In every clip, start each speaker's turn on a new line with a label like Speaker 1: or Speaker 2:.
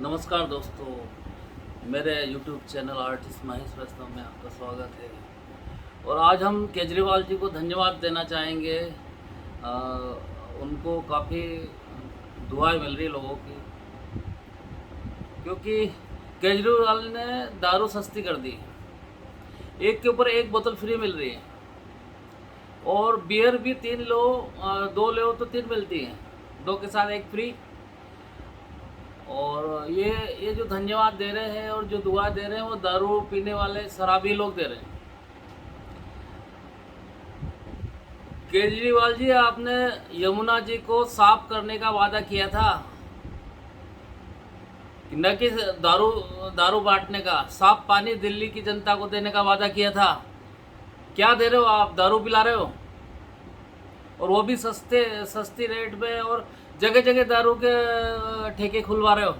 Speaker 1: नमस्कार दोस्तों, मेरे YouTube चैनल आर्टिस्ट महेश वैष्णव में आपका स्वागत है। और आज हम केजरीवाल जी को धन्यवाद देना चाहेंगे। उनको काफ़ी दुआएं मिल रही है लोगों की, क्योंकि केजरीवाल ने दारू सस्ती कर दी। एक के ऊपर एक बोतल फ्री मिल रही है, और बियर भी 3 लो 2 लो तो 3 मिलती है, 2 के साथ 1 फ्री। और ये जो धन्यवाद दे रहे हैं और जो दुआ दे रहे हैं वो दारू पीने वाले शराबी लोग दे रहे हैं। केजरीवाल जी, आपने यमुना जी को साफ करने का वादा किया था, न कि दारू बांटने का। साफ पानी दिल्ली की जनता को देने का वादा किया था। क्या दे रहे हो आप? दारू पिला रहे हो, और वो भी सस्ती रेट में, और जगह जगह दारू के ठेके खुलवा रहे हो।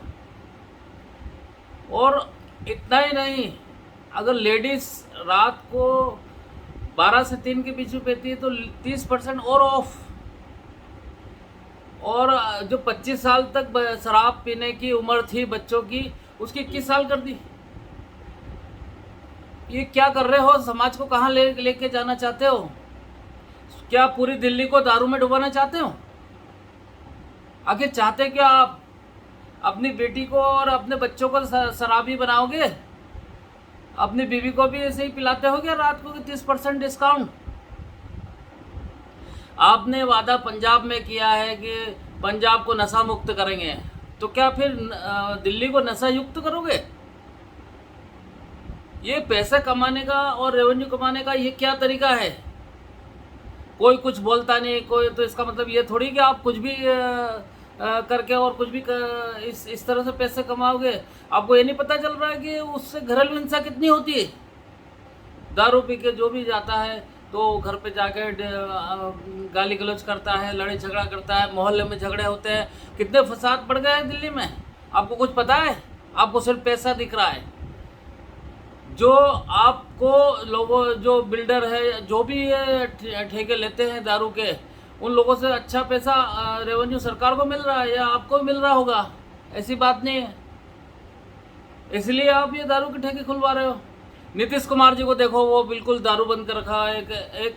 Speaker 1: और इतना ही नहीं, अगर लेडीज रात को 12 से 3 के बीच में पीती है तो 30% और ऑफ। और जो 25 साल तक शराब पीने की उम्र थी बच्चों की, उसकी 21 साल कर दी। ये क्या कर रहे हो? समाज को कहाँ लेके जाना चाहते हो? क्या पूरी दिल्ली को दारू में डुबाना चाहते हो? आखिर चाहते क्या आप? अपनी बेटी को और अपने बच्चों को शराबी बनाओगे? अपनी बीवी को भी ऐसे ही पिलाते हो क्या रात को 30% डिस्काउंट? आपने वादा पंजाब में किया है कि पंजाब को नशा मुक्त करेंगे, तो क्या फिर दिल्ली को नशा युक्त करोगे? ये पैसे कमाने का और रेवेन्यू कमाने का ये क्या तरीका है? कोई कुछ बोलता नहीं कोई, तो इसका मतलब ये थोड़ी कि आप कुछ भी करके और कुछ भी इस तरह से पैसे कमाओगे। आपको ये नहीं पता चल रहा है कि उससे घरेलू हिंसा कितनी होती है। दारू पी के जो भी जाता है तो घर पे जाके गाली गलौज करता है, लड़ाई झगड़ा करता है, मोहल्ले में झगड़े होते हैं। कितने फसाद बढ़ गए हैं दिल्ली में, आपको कुछ पता है? आपको सिर्फ पैसा दिख रहा है। जो आपको लोगों, जो बिल्डर है, जो भी ठेके लेते हैं दारू के, उन लोगों से अच्छा पैसा रेवेन्यू सरकार को मिल रहा है, या आपको मिल रहा होगा। ऐसी बात नहीं है, इसलिए आप ये दारू के ठेके खुलवा रहे हो। नीतीश कुमार जी को देखो, वो बिल्कुल दारू बंद कर रखा है। एक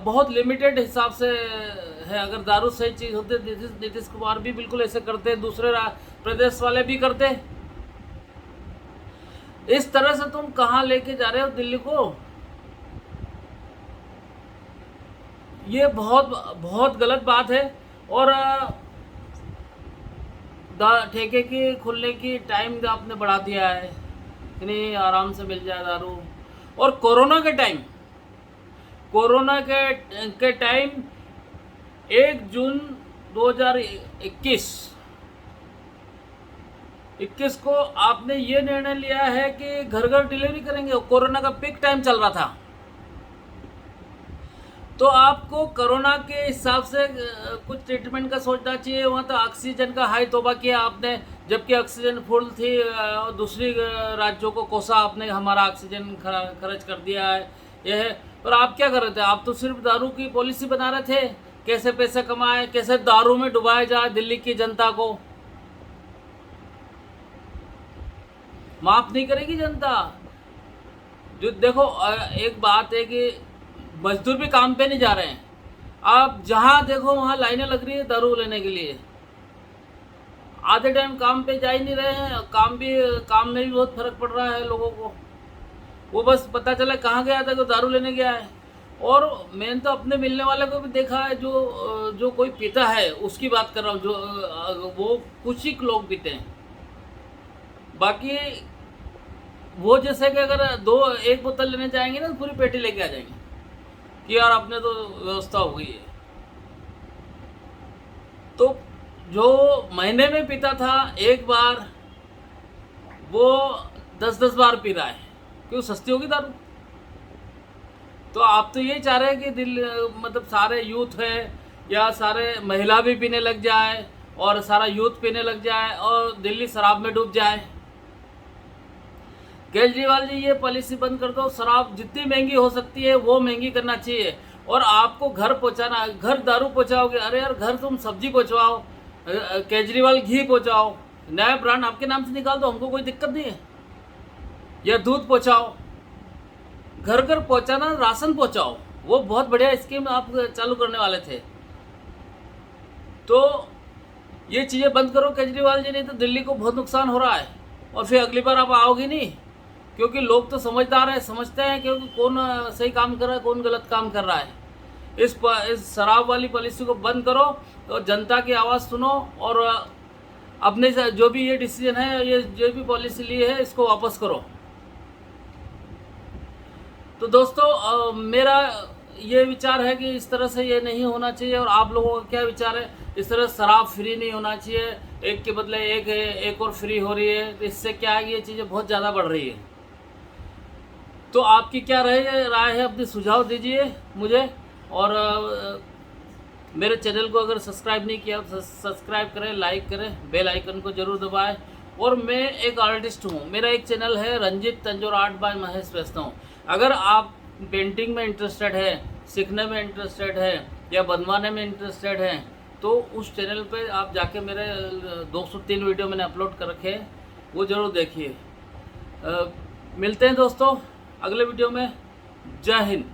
Speaker 1: बहुत लिमिटेड हिसाब से है। अगर दारू सही चीज़ होती, नीतीश कुमार भी बिल्कुल ऐसे करते, दूसरे प्रदेश वाले भी करते। इस तरह से तुम कहाँ लेके जा रहे हो दिल्ली को? ये बहुत बहुत गलत बात है। और ठेके की खुलने की टाइम आपने बढ़ा दिया है कि नहीं, आराम से मिल जाए दारू। और कोरोना के टाइम 1 जून 2021 को आपने ये निर्णय लिया है कि घर घर डिलीवरी करेंगे। कोरोना का पीक टाइम चल रहा था, तो आपको कोरोना के हिसाब से कुछ ट्रीटमेंट का सोचना चाहिए। वहाँ तो ऑक्सीजन का हाई तोबा किया आपने, जबकि ऑक्सीजन फुल थी। दूसरी राज्यों को कोसा आपने, हमारा ऑक्सीजन खर्च कर दिया है यह है। और आप क्या कर रहे थे? आप तो सिर्फ दारू की पॉलिसी बना रहे थे, कैसे पैसे कमाए, कैसे दारू में डुबाया जाए दिल्ली की जनता को। माफ नहीं करेगी जनता। जो देखो, एक बात है कि मजदूर भी काम पे नहीं जा रहे हैं। आप जहाँ देखो वहाँ लाइनें लग रही है दारू लेने के लिए। आधे टाइम काम पे जा ही नहीं रहे हैं। काम में भी बहुत फर्क पड़ रहा है लोगों को। वो बस पता चला कहाँ गया था, तो दारू लेने गया है। और मैंने तो अपने मिलने वाले को भी देखा है, जो कोई पीता है उसकी बात कर रहा हूँ। जो वो कुछ ही लोग पीते हैं, बाकी वो जैसे कि अगर 1 बोतल लेने जाएंगे ना, तो पूरी पेटी लेके आ जाएंगे कि यार अपने तो व्यवस्था हो गई है। तो जो महीने में पीता था एक बार, वो 10-10 बार पी रहा है। क्यों? सस्ती होगी दारू। तो आप तो यही चाह रहे हैं कि मतलब सारे यूथ है या सारे महिला भी पीने लग जाए, और सारा यूथ पीने लग जाए, और दिल्ली शराब में डूब जाए। केजरीवाल जी, ये पॉलिसी बंद कर दो। शराब जितनी महंगी हो सकती है वो महंगी करना चाहिए। और आपको घर दारू पहुंचाओगे। अरे यार, घर तुम सब्जी पहुंचवाओ, केजरीवाल घी पहुंचाओ, नया ब्रांड आपके नाम से निकाल दो, हमको कोई दिक्कत नहीं है। या दूध पहुंचाओ, घर घर पहुंचाना, राशन पहुंचाओ, वो बहुत बढ़िया स्कीम आप चालू करने वाले थे। तो ये चीज़ें बंद करो केजरीवाल जी, नहीं तो दिल्ली को बहुत नुकसान हो रहा है और फिर अगली बार आप आओगी नहीं, क्योंकि लोग तो समझदार हैं, समझते हैं क्योंकि कौन सही काम कर रहा है कौन गलत काम कर रहा है। इस शराब वाली पॉलिसी को बंद करो और जनता की आवाज़ सुनो और अपने जो भी ये डिसीजन है, ये जो भी पॉलिसी ली है, इसको वापस करो। तो दोस्तों मेरा ये विचार है कि इस तरह से ये नहीं होना चाहिए। और आप लोगों का क्या विचार है? इस तरह शराब फ्री नहीं होना चाहिए, एक के बदले एक और फ्री हो रही है, तो इससे क्या है, ये चीज़ें बहुत ज़्यादा बढ़ रही है। तो आपकी क्या राय है? अपने सुझाव दीजिए मुझे। और मेरे चैनल को अगर सब्सक्राइब नहीं किया तो सब्सक्राइब करें, लाइक करें, बेल आइकन को जरूर दबाएं। और मैं एक आर्टिस्ट हूँ, मेरा एक चैनल है रंजित तंजोर आर्ट बाय महेश वैष्णव। अगर आप पेंटिंग में इंटरेस्टेड है, सीखने में इंटरेस्टेड है या बनवाने में इंटरेस्टेड हैं, तो उस चैनल पे आप जाके मेरे 203 वीडियो मैंने अपलोड कर रखे हैं, वो ज़रूर देखिए। मिलते हैं दोस्तों अगले वीडियो में। जय हिंद।